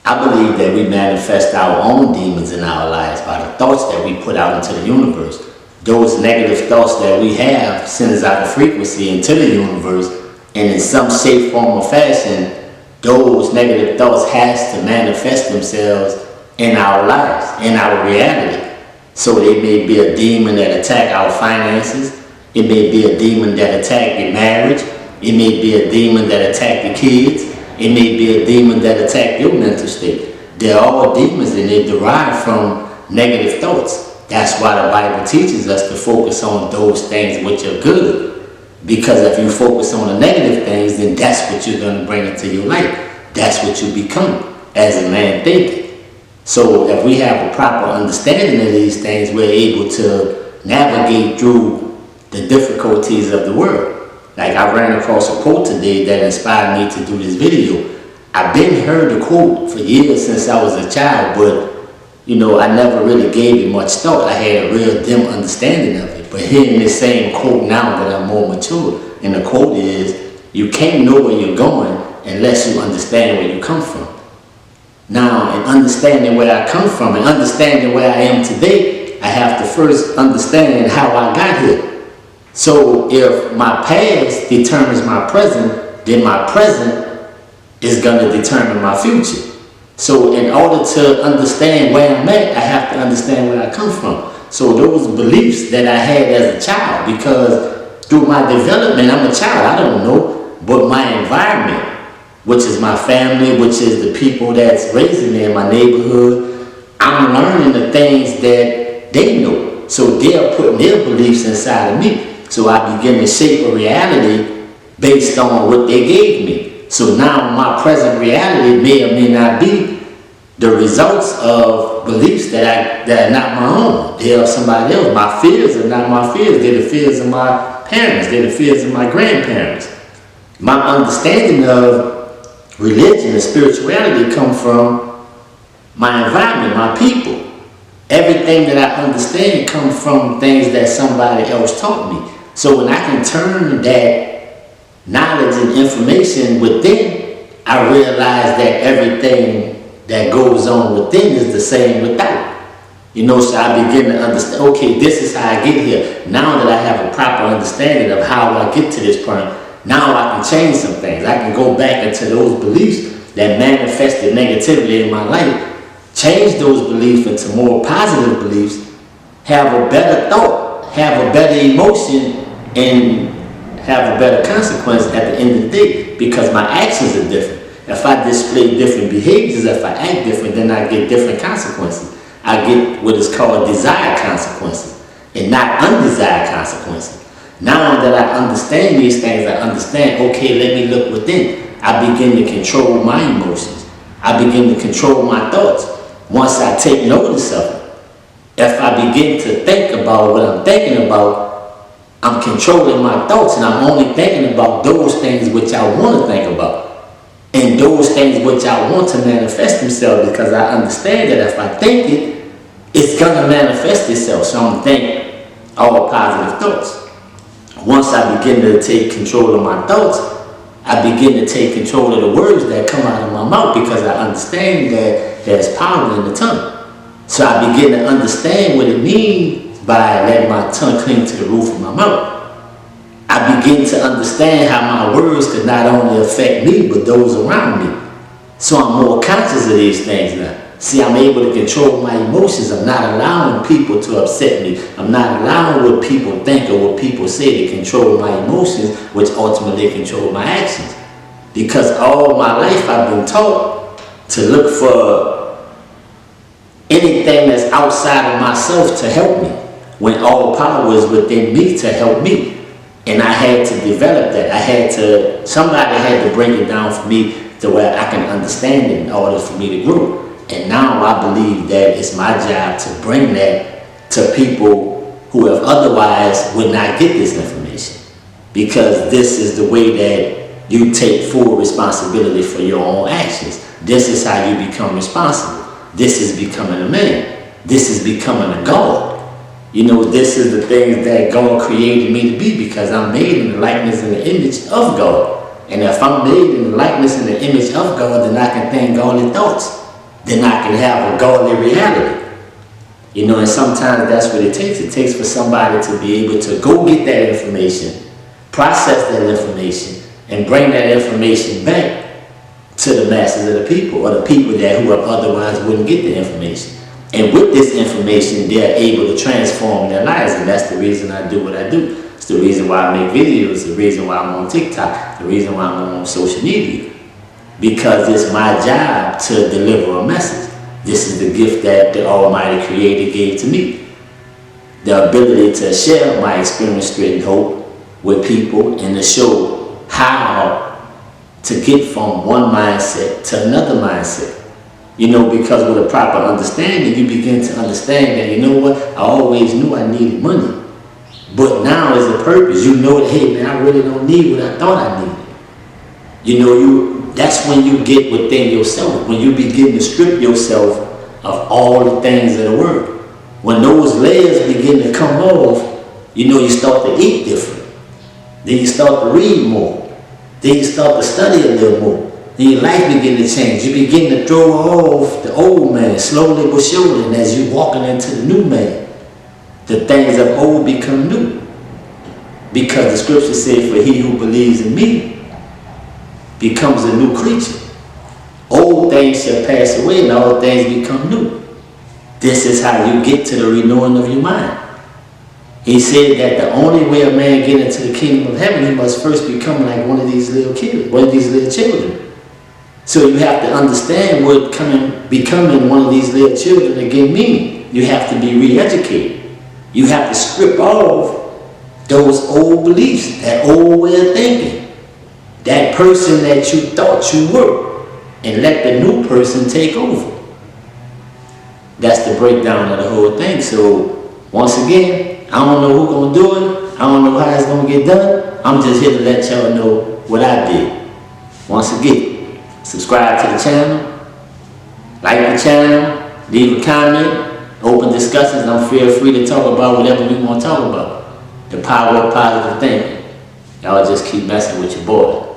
I believe that we manifest our own demons in our lives by the thoughts that we put out into the universe. Those negative thoughts that we have sends out a frequency into the universe, and in some shape, form, or fashion, those negative thoughts has to manifest themselves in our lives, in our reality. So it may be a demon that attack our finances. It may be a demon that attack your marriage. It may be a demon that attack the kids. It may be a demon that attack your mental state. They're all demons, and they derive from negative thoughts. That's why the Bible teaches us to focus on those things which are good. Because if you focus on the negative things, then that's what you're going to bring into your life. That's what you become as a man thinking. So if we have a proper understanding of these things, we're able to navigate through the difficulties of the world. Like I ran across a quote today that inspired me to do this video. I've been heard the quote for years since I was a child, but I never really gave it much thought. I had a real dim understanding of it. But hearing this same quote now that I'm more mature, and the quote is, you can't know where you're going unless you understand where you come from. Now, in understanding where I come from and understanding where I am today, I have to first understand how I got here. So if my past determines my present, then my present is going to determine my future. So in order to understand where I'm at, I have to understand where I come from. So those beliefs that I had as a child, because through my development, I'm a child, I don't know, but my environment, which is my family, which is the people that's raising me in my neighborhood, I'm learning the things that they know. So they're putting their beliefs inside of me. So I begin to shape a reality based on what they gave me. So now my present reality may or may not be the results of beliefs that are not my own. They are somebody else. My fears are not my fears. They're the fears of my parents. They're the fears of my grandparents. My understanding of religion and spirituality come from my environment, my people. Everything that I understand comes from things that somebody else taught me. So when I can turn that knowledge and information within, I realize that everything that goes on within is the same without. So I begin to understand, okay, this is how I get here. Now that I have a proper understanding of how I get to this point, now I can change some things. I can go back into those beliefs that manifested negatively in my life, change those beliefs into more positive beliefs, have a better thought, have a better emotion, and have a better consequence at the end of the day, because my actions are different. If I display different behaviors, if I act different, then I get different consequences. I get what is called desired consequences and not undesired consequences. Now that I understand these things, I understand, okay, let me look within. I begin to control my emotions. I begin to control my thoughts. Once I take notice of it, if I begin to think about what I'm thinking about, I'm controlling my thoughts, and I'm only thinking about those things which I want to think about. And those things which I want to manifest themselves, because I understand that if I think it, it's going to manifest itself. So I'm going to think all positive thoughts. Once I begin to take control of my thoughts, I begin to take control of the words that come out of my mouth, because I understand that there's power in the tongue. So I begin to understand what it means by letting my tongue cling to the roof of my mouth. I begin to understand how my words could not only affect me, but those around me. So I'm more conscious of these things now. See, I'm able to control my emotions. I'm not allowing people to upset me. I'm not allowing what people think or what people say to control my emotions, which ultimately control my actions. Because all my life I've been taught to look for anything that's outside of myself to help me, when all power is within me to help me. And I had to develop that. Somebody had to break it down for me to where I can understand it in order for me to grow. And now I believe that it's my job to bring that to people who have otherwise would not get this information. Because this is the way that you take full responsibility for your own actions. This is how you become responsible. This is becoming a man. This is becoming a God. This is the things that God created me to be, because I'm made in the likeness and the image of God. And if I'm made in the likeness and the image of God, then I can think godly thoughts. then I can have a godly reality. You know, and sometimes that's what it takes. It takes for somebody to be able to go get that information, process that information, and bring that information back to the masses of the people, or the people that who otherwise wouldn't get the information. And with this information, they're able to transform their lives, and that's the reason I do what I do. It's the reason why I make videos, the reason why I'm on TikTok, the reason why I'm on social media. Because it's my job to deliver a message. This is the gift that the Almighty Creator gave to me. The ability to share my experience-stricken hope with people and to show how to get from one mindset to another mindset. You know, because with a proper understanding, you begin to understand that, you know what, I always knew I needed money. But now is the purpose. You know that, hey man, I really don't need what I thought I needed. You know, that's when you get within yourself, when you begin to strip yourself of all the things of the world. When those layers begin to come off, you know, you start to eat different. Then you start to read more. Then you start to study a little more. Then your life begin to change. You begin to throw off the old man, slowly but surely. And as you're walking into the new man, the things of old become new. Because the scripture says, for he who believes in me becomes a new creature. Old things shall pass away and all things become new. This is how you get to the renewing of your mind. He said that the only way a man get into the kingdom of heaven, he must first become like one of these little kids, one of these little children. So you have to understand what becoming one of these little children again means. You have to be re-educated. You have to strip off those old beliefs, that old way of thinking, that person that you thought you were, and let the new person take over. That's the breakdown of the whole thing. So once again, I don't know who's going to do it. I don't know how it's going to get done. I'm just here to let y'all know what I did. Once again, subscribe to the channel, like the channel, leave a comment, open discussions. I'm feel free to talk about whatever we want to talk about. The power of positive thinking. Y'all just keep messing with your boy.